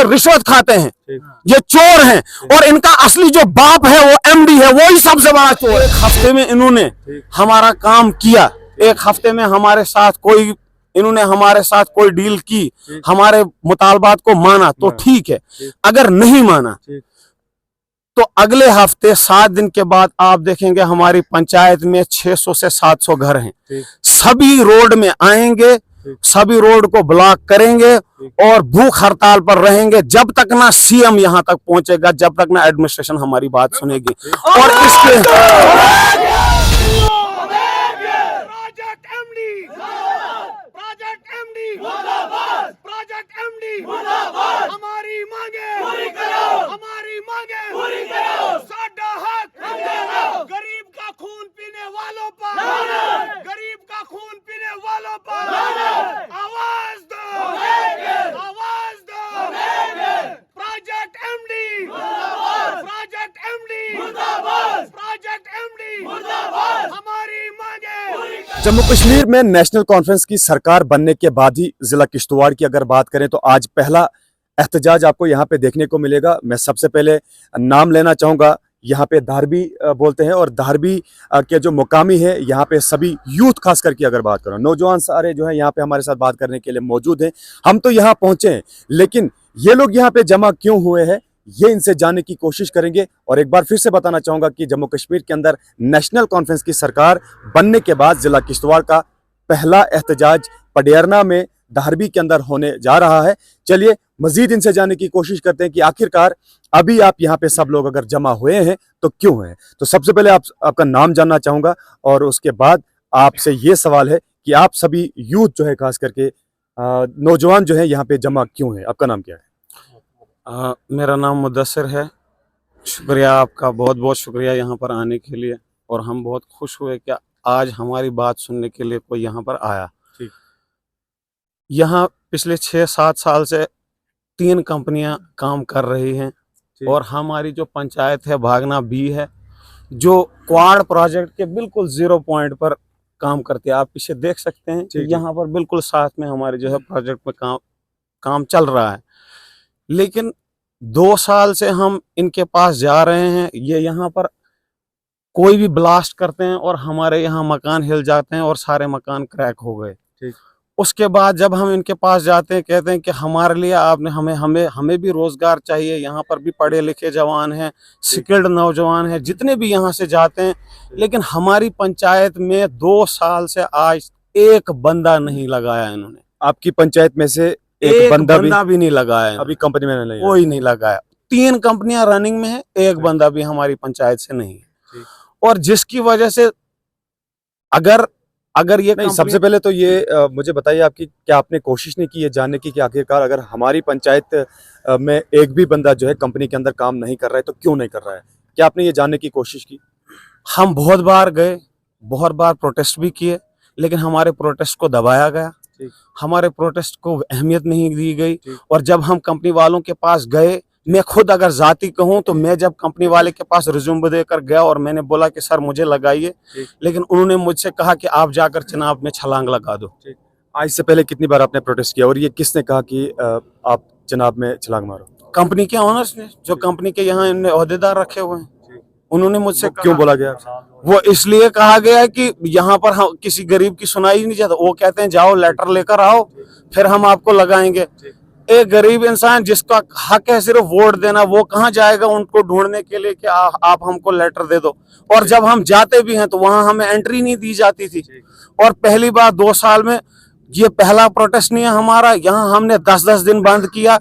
रिश्वत खाते हैं, ये चोर हैं, और इनका असली जो बाप है वो एमडी है, वो ही सबसे बड़ा चोर। एक हफ्ते में इन्होंने हमारा काम किया, एक हफ्ते में हमारे साथ कोई डील की, हमारे मुतालबात को माना तो ठीक है, अगर नहीं माना तो अगले हफ्ते 7 दिन के बाद आप देखेंगे हमारी पंचायत में 600 से 700 घर हैं, सभी रोड में आएंगे, सभी रोड को ब्लॉक करेंगे और भूख हड़ताल पर रहेंगे जब तक ना सीएम यहां तक पहुंचेगा, जब तक ना एडमिनिस्ट्रेशन हमारी बात सुनेगी। और इसके हमारी मांगे पूरी करो, हमारी मांगे पूरी करो, साडा हक गरीब का खून पीने वालों पर, गरीब का खून पीने वालों पर आवाज दो, आवाज दो। प्रोजेक्ट एमडी मुर्दाबाद, प्रोजेक्ट एमडी मुर्दाबाद, प्रोजेक्ट एमडी मुर्दाबाद, हमारी मांगे पूरी करो। जम्मू कश्मीर में नेशनल कॉन्फ्रेंस की सरकार बनने के बाद ही जिला किश्तवाड़ की अगर बात करें तो आज पहला एहतजाज आपको यहाँ पे देखने को मिलेगा। मैं सबसे पहले नाम लेना चाहूँगा, यहाँ पे धारबी बोलते हैं, और धारबी के जो मुकामी है यहाँ पे सभी यूथ खास करके अगर बात करो, नौजवान सारे जो है यहाँ पे हमारे साथ बात करने के लिए मौजूद हैं। हम तो यहाँ पहुँचे हैं, लेकिन ये लोग यहाँ पे जमा क्यों हुए हैं ये इनसे जानने की कोशिश करेंगे। और एक बार फिर से बताना चाहूँगा कि जम्मू कश्मीर के अंदर नेशनल कॉन्फ्रेंस की सरकार बनने के बाद जिला किश्तवाड़ का पहला एहतजाज पडियारना में धारबी के अंदर होने जा रहा है। चलिए मजीद इनसे जानने की कोशिश करते हैं कि आखिरकार अभी आप यहाँ पे सब लोग अगर जमा हुए हैं तो क्यों हैं। तो सबसे पहले आपका नाम जानना चाहूँगा, और उसके बाद आपसे ये सवाल है कि आप सभी यूथ जो है खास करके नौजवान जो है यहाँ पे जमा क्यों है। आपका नाम क्या है? मेरा नाम मुदस्सिर है। शुक्रिया आपका, बहुत बहुत शुक्रिया यहाँ पर आने के लिए, और हम बहुत खुश हुए कि आज हमारी बात सुनने के लिए कोई यहाँ पर आया। यहाँ पिछले 6-7 साल से 3 कंपनियां काम कर रही हैं, और हमारी जो पंचायत है भागना बी है, जो क्वाड प्रोजेक्ट के बिल्कुल 0 पॉइंट पर काम करती है। आप पीछे देख सकते हैं कि यहाँ पर बिल्कुल साथ में हमारे जो है प्रोजेक्ट में काम चल रहा है। लेकिन 2 साल से हम इनके पास जा रहे हैं, ये यहाँ पर कोई भी ब्लास्ट करते हैं और हमारे यहाँ मकान हिल जाते हैं और सारे मकान क्रैक हो गए। उसके बाद जब हम इनके पास जाते हैं, कहते हैं कि हमारे लिए आपने हमें भी रोजगार चाहिए। यहाँ पर भी पढ़े लिखे जवान हैं, स्किल्ड नौजवान हैं, जितने भी यहाँ से जाते हैं, लेकिन हमारी पंचायत में 2 साल से आज एक बंदा नहीं लगाया इन्होंने। आपकी पंचायत में से एक बंदा भी नहीं लगाया अभी कंपनी में नहीं, कोई नहीं लगाया। 3 कंपनियां रनिंग में है, एक बंदा भी हमारी पंचायत से नहीं है। और जिसकी वजह से अगर ये नहीं, सबसे पहले तो ये मुझे बताइए आपकी क्या आपने कोशिश नहीं की ये जानने की कि आखिरकार अगर हमारी पंचायत में एक भी बंदा जो है कंपनी के अंदर काम नहीं कर रहा है तो क्यों नहीं कर रहा है? क्या आपने ये जानने की कोशिश की? हम बहुत बार गए, बहुत बार प्रोटेस्ट भी किए, लेकिन हमारे प्रोटेस्ट को दबाया गया, हमारे प्रोटेस्ट को अहमियत नहीं दी गई। और जब हम कंपनी वालों के पास गए, मैं खुद अगर जाती कहूँ तो मैं जब कंपनी वाले के पास रिज्यूम देकर गया और मैंने बोला कि सर मुझे लगाइए, लेकिन उन्होंने मुझसे कहा कि आप जाकर चुनाव में छलांग लगा दो। आज से पहले कितनी बार आपने प्रोटेस्ट किया और ये किसने कहा कि आप चुनाव में छलांग मारो? कंपनी के ऑनर्स ने, जो कंपनी के यहाँ इन्होंने ओहदेदार रखे हुए हैं, उन्होंने मुझसे क्यों बोला गया? वो इसलिए कहा गया कि यहाँ पर हम किसी गरीब की सुनाई नहीं जाता। वो कहते हैं जाओ लेटर लेकर आओ, फिर हम आपको लगाएंगे। एक गरीब इंसान जिसका हक है सिर्फ वोट देना, वो कहाँ जाएगा उनको ढूंढने के लिए कि आप हमको लेटर दे दो। और जब हम जाते भी हैं तो वहां हमें एंट्री नहीं दी जाती थी। और पहली बार 2 साल में ये पहला प्रोटेस्ट नहीं है हमारा। यहाँ हमने 10-10 दिन बंद किया,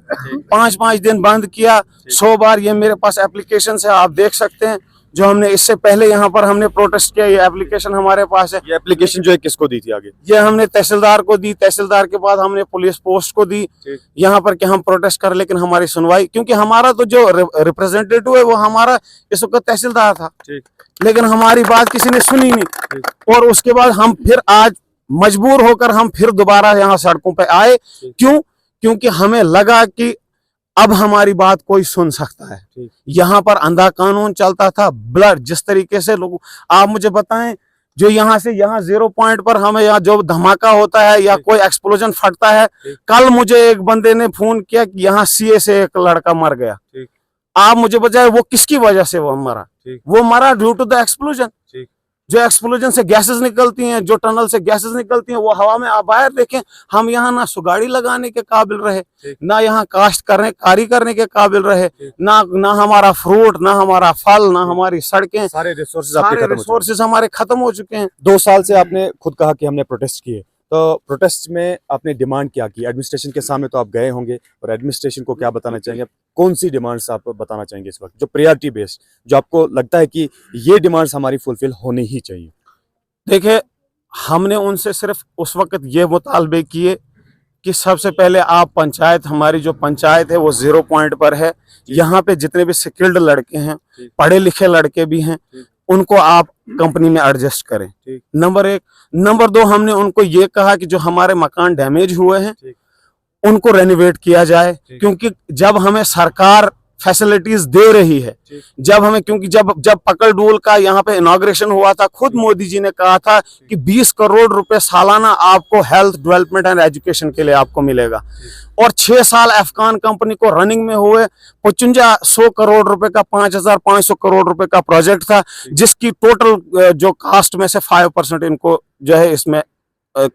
5-5 दिन बंद किया, 100 बार। ये मेरे पास एप्लीकेशन है, आप देख सकते हैं, जो हमने इससे पहले यहाँ पर हमने प्रोटेस्ट किया। ये एप्लीकेशन हमारे पास है। ये एप्लीकेशन जो है किसको दी थी आगे? ये हमने तहसीलदार को दी, तहसीलदार के बाद हमने पुलिस पोस्ट को दी यहाँ पर कि हम प्रोटेस्ट कर, लेकिन हमारी सुनवाई, क्योंकि हमारा तो जो रिप्रेजेंटेटिव है वो हमारा इस वक्त तहसीलदार था, लेकिन हमारी बात किसी ने सुनी नहीं। और उसके बाद हम फिर आज मजबूर होकर हम फिर दोबारा यहाँ सड़कों पे आए। क्यों? क्योंकि हमें लगा कि अब हमारी बात कोई सुन सकता है। यहाँ पर अंधा कानून चलता था, ब्लड जिस तरीके से लोग, आप मुझे बताएं, जो यहाँ से यहाँ 0 पॉइंट पर हमें यहाँ जो धमाका होता है या कोई एक्सप्लोजन फटता है, कल मुझे एक बंदे ने फोन किया कि यहाँ सीए से एक लड़का मर गया। आप मुझे बताए वो किसकी वजह से वो मरा? वो मरा ड्यू टू द एक्सप्लोजन। जो एक्सप्लोजन से गैसेस निकलती हैं, जो टनल से गैसेस निकलती हैं, वो हवा में आप बाहर देखें, हम यहाँ ना सुगाड़ी लगाने के काबिल रहे, ना यहाँ काश्त करने कारी करने के काबिल रहे, ना हमारा फ्रूट, ना हमारा फल, ना हमारी सड़कें, सारे रिसोर्सेज हमारे खत्म हो चुके हैं। 2 साल से आपने खुद कहा कि हमने प्रोटेस्ट किए, तो प्रोटेस्ट में आपने डिमांड क्या की? एडमिनिस्ट्रेशन के सामने तो आप गए होंगे, और एडमिनिस्ट्रेशन को क्या बताना चाहेंगे? कौन सी डिमांड्स आप बताना चाहेंगे इस वक्त, जो प्रायोरिटी बेस्ड, जो आपको लगता है कि ये डिमांड्स हमारी फुलफिल होनी ही चाहिए? देखिए, हमने उनसे सिर्फ उस वक्त ये मुतालबे किए कि सबसे पहले आप पंचायत, हमारी जो पंचायत है वो 0 पॉइंट पर है। यहाँ पे जितने भी स्किल्ड लड़के हैं, पढ़े लिखे लड़के भी हैं, उनको आप कंपनी में एडजस्ट करें, नंबर 1। नंबर 2, हमने उनको ये कहा कि जो हमारे मकान डैमेज हुए हैं उनको रेनोवेट किया जाए, क्योंकि जब हमें सरकार फैसिलिटीज दे रही है, जब हमें, क्योंकि जब पकड़ डूल का यहाँ पे इनॉग्रेशन हुआ था, खुद मोदी जी ने कहा था कि 20 करोड़ रुपए सालाना आपको हेल्थ डेवलपमेंट एंड एजुकेशन के लिए आपको मिलेगा, और 6 साल अफगान कंपनी को रनिंग में हुए 5500 करोड़ रुपए का 5500 करोड़ रुपए का प्रोजेक्ट था, जिसकी टोटल जो कास्ट में से 5% इनको जो है इसमें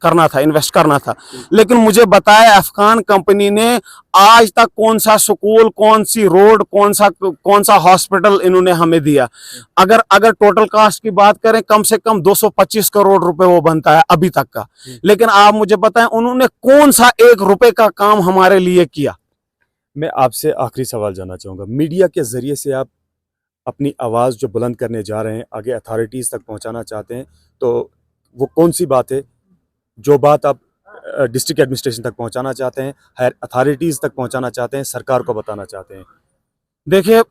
करना था, इन्वेस्ट करना था। लेकिन मुझे बताया अफगान कंपनी ने आज तक कौन सा स्कूल, कौन सी रोड, कौन सा हॉस्पिटल इन्होंने हमें दिया। अगर टोटल कास्ट की बात करें, कम से कम 225 करोड़ रुपए वो बनता है अभी तक का। लेकिन आप मुझे बताएं उन्होंने कौन सा 1 रुपए का काम हमारे लिए किया? मैं आपसे आखिरी सवाल जानना चाहूंगा, मीडिया के जरिए से आप अपनी आवाज जो बुलंद करने जा रहे हैं, आगे अथॉरिटीज तक पहुंचाना चाहते हैं, तो वो कौन सी बात है जो बात आप डिस्ट्रिक्ट एडमिनिस्ट्रेशन तक पहुंचाना चाहते हैं, हायर अथॉरिटीज तक पहुंचाना चाहते हैं, सरकार को बताना चाहते हैं? देखिए,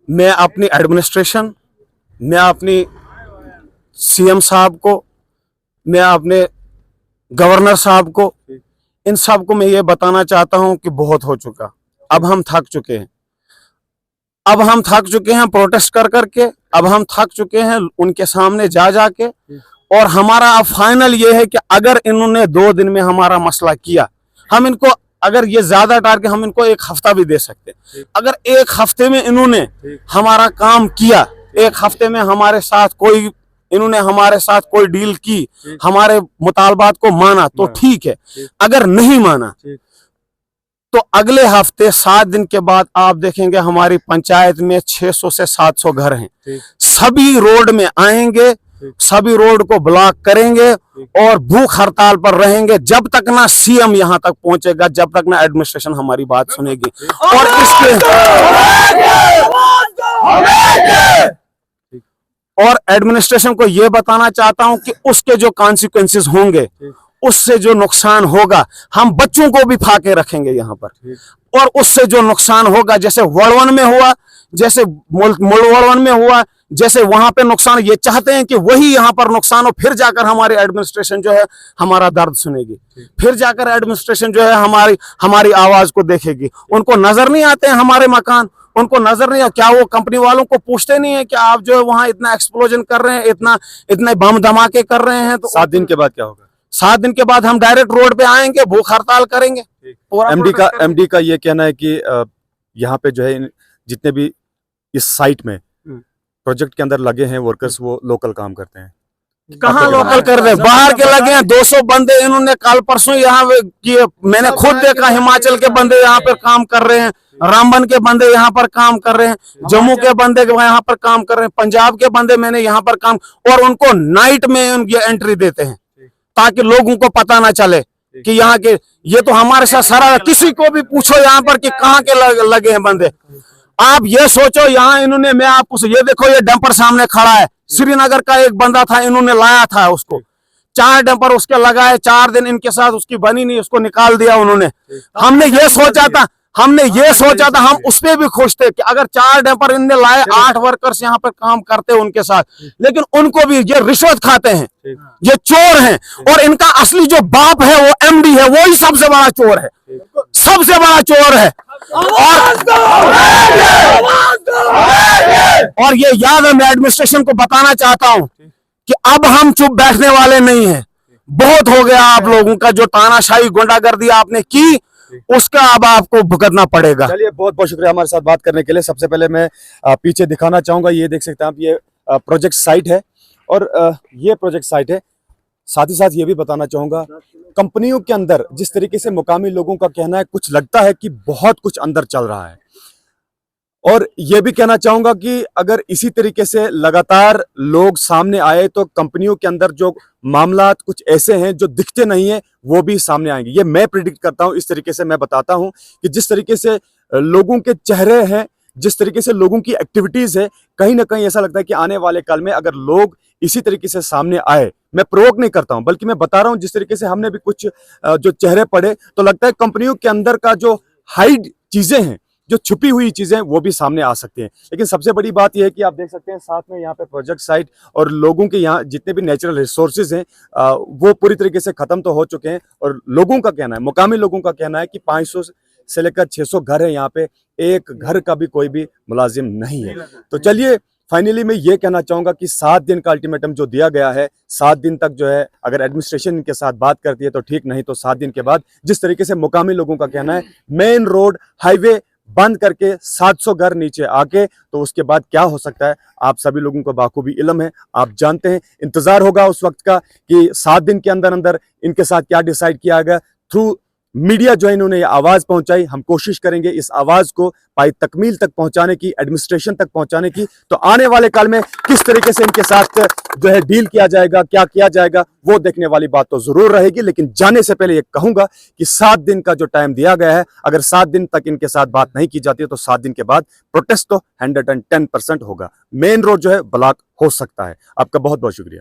मैं अपनी एडमिनिस्ट्रेशन, मैं अपनी सीएम साहब को, मैं अपने गवर्नर साहब को, इन सब को मैं ये बताना चाहता हूं कि बहुत हो चुका, अब हम थक चुके हैं। अब हम थक चुके हैं प्रोटेस्ट कर करके, अब हम थक चुके हैं उनके सामने जा जाके, और हमारा अब फाइनल ये है कि अगर इन्होंने 2 दिन में हमारा मसला किया, हम इनको, अगर ये ज्यादा टारगेट, हम इनको 1 हफ्ता भी दे सकते हैं। अगर 1 हफ्ते में इन्होंने हमारा काम किया, 1 हफ्ते में इन्होंने हमारे साथ कोई डील की, हमारे मुतालबात को माना, तो ठीक है। अगर नहीं माना तो अगले हफ्ते 7 दिन के बाद आप देखेंगे हमारी पंचायत में 600 से 700 घर हैं, सभी रोड में आएंगे, सभी रोड को ब्लॉक करेंगे और भूख हड़ताल पर रहेंगे, जब तक ना सीएम यहां तक पहुंचेगा, जब तक ना एडमिनिस्ट्रेशन हमारी बात सुनेगी। और एडमिनिस्ट्रेशन को यह बताना चाहता हूं कि उसके जो कॉन्सिक्वेंसेस होंगे, उससे जो नुकसान होगा, हम बच्चों को भी फाके रखेंगे यहाँ पर, और उससे जो नुकसान होगा, जैसे वड़वन में हुआ, जैसे मुलवड़वन में हुआ, जैसे वहां पे नुकसान, ये चाहते हैं कि वही यहाँ पर नुकसान हो, फिर जाकर हमारी एडमिनिस्ट्रेशन जो है हमारा दर्द सुनेगी, फिर जाकर एडमिनिस्ट्रेशन जो है हमारी आवाज को देखेगी। उनको नजर नहीं आते हैं हमारे मकान, उनको नजर नहीं, क्या वो कंपनी वालों को पूछते नहीं है कि आप जो है वहां इतना एक्सप्लोजन कर रहे हैं, इतने बम धमाके कर रहे हैं? तो 7 दिन के बाद क्या होगा? 7 दिन के बाद हम डायरेक्ट रोड पे आएंगे, भूख हड़ताल करेंगे। एमडी का ये कहना है कि यहाँ पे जो है जितने भी इस साइट में प्रोजेक्ट के अंदर लगे हैं वर्कर्स, वो लोकल काम करते हैं। कहाँ लोकल कर रहे हैं? बाहर के लगे हैं। 200 बंदे इन्होंने कल परसों यहाँ किए, मैंने खुद देखा। हिमाचल के बंदे यहाँ पर काम कर रहे हैं, रामबन के बंदे यहाँ पर काम कर रहे हैं, जम्मू के बंदे यहाँ पर काम कर रहे हैं, पंजाब के बंदे मैंने यहाँ पर काम, और उनको नाइट में उनकी एंट्री देते हैं ताकि लोगों को पता ना चले कि यहाँ के, ये तो हमारे साथ सारा, किसी को भी पूछो यहाँ पर कि कहाँ के लगे हैं बंदे। आप ये सोचो, यहाँ इन्होंने, मैं आपको ये देखो, ये डंपर सामने खड़ा है, श्रीनगर का एक बंदा था, इन्होंने लाया था उसको, 4 डंपर उसके लगाए, 4 दिन इनके साथ उसकी बनी नहीं, उसको निकाल दिया उन्होंने। हमने ये सोचा था, हम उस पर भी खुश थे कि अगर 4 डंपर इनने लाए, 8 वर्कर्स यहाँ पर काम करते उनके साथ, लेकिन उनको भी ये रिश्वत खाते हैं, ये चोर हैं, और इनका असली जो बाप है वो एमडी है, वो ही सबसे बड़ा चोर है, सबसे बड़ा चोर है। और ये याद है, मैं एडमिनिस्ट्रेशन को बताना चाहता हूं कि अब हम चुप बैठने वाले नहीं हैं। बहुत हो गया आप लोगों का, जो तानाशाही गुंडागर्दी आपने की उसका अब आपको भुगतना पड़ेगा। चलिए, बहुत बहुत शुक्रिया हमारे साथ बात करने के लिए। सबसे पहले मैं पीछे दिखाना चाहूंगा, ये देख सकते हैं आप, ये प्रोजेक्ट साइट है और ये प्रोजेक्ट साइट है। साथ ही साथ ये भी बताना चाहूंगा, कंपनियों के अंदर जिस तरीके से मुकामी लोगों का कहना है, कुछ लगता है कि बहुत कुछ अंदर चल रहा है। और ये भी कहना चाहूंगा कि अगर इसी तरीके से लगातार लोग सामने आए तो कंपनियों के अंदर जो मामला कुछ ऐसे हैं जो दिखते नहीं है वो भी सामने आएंगे। ये मैं प्रिडिक्ट करता हूं, इस तरीके से मैं बताता हूं कि जिस तरीके से लोगों के चेहरे हैं, जिस तरीके से लोगों की एक्टिविटीज है, कहीं ना कहीं ऐसा लगता है कि आने वाले काल में अगर लोग इसी तरीके से सामने आए, मैं प्रोवोक नहीं करता हूं बल्कि मैं बता रहा हूं, जिस तरीके से हमने भी कुछ जो चेहरे पड़े तो लगता है कंपनियों के अंदर का जो हाइड चीजें हैं, जो छुपी हुई चीजें, वो भी सामने आ सकती हैं। लेकिन सबसे बड़ी बात यह है कि आप देख सकते हैं साथ में यहाँ पे प्रोजेक्ट साइट और लोगों के यहाँ जितने भी नेचुरल रिसोर्सेज हैं वो पूरी तरीके से खत्म तो हो चुके हैं। और लोगों का कहना है, मुकामी लोगों का कहना है कि 500 से लेकर 600 घर है यहाँ पे, एक घर का भी कोई भी मुलाजिम नहीं है। तो चलिए, फाइनली मैं ये कहना चाहूंगा कि 7 दिन का अल्टीमेटम जो दिया गया है, 7 दिन तक जो है अगर एडमिनिस्ट्रेशन इनके साथ बात करती है तो ठीक, नहीं तो 7 दिन के बाद जिस तरीके से मुकामी लोगों का कहना है, मेन रोड हाईवे बंद करके 700 घर नीचे आके, तो उसके बाद क्या हो सकता है आप सभी लोगों को बाखूबी इल्म है, आप जानते हैं। इंतजार होगा उस वक्त का कि 7 दिन के अंदर अंदर इनके साथ क्या डिसाइड किया गया। थ्रू मीडिया जो इन्होंने ये आवाज पहुंचाई, हम कोशिश करेंगे इस आवाज को पाई तकमील तक पहुंचाने की, एडमिनिस्ट्रेशन तक पहुंचाने की। तो आने वाले काल में किस तरीके से इनके साथ जो है डील किया जाएगा, क्या किया जाएगा, वो देखने वाली बात तो जरूर रहेगी। लेकिन जाने से पहले ये कहूंगा कि 7 दिन का जो टाइम दिया गया है, अगर 7 दिन तक इनके साथ बात नहीं की जाती है तो 7 दिन के बाद प्रोटेस्ट तो 110% होगा। मेन रोड जो है ब्लॉक हो सकता है। आपका बहुत बहुत शुक्रिया।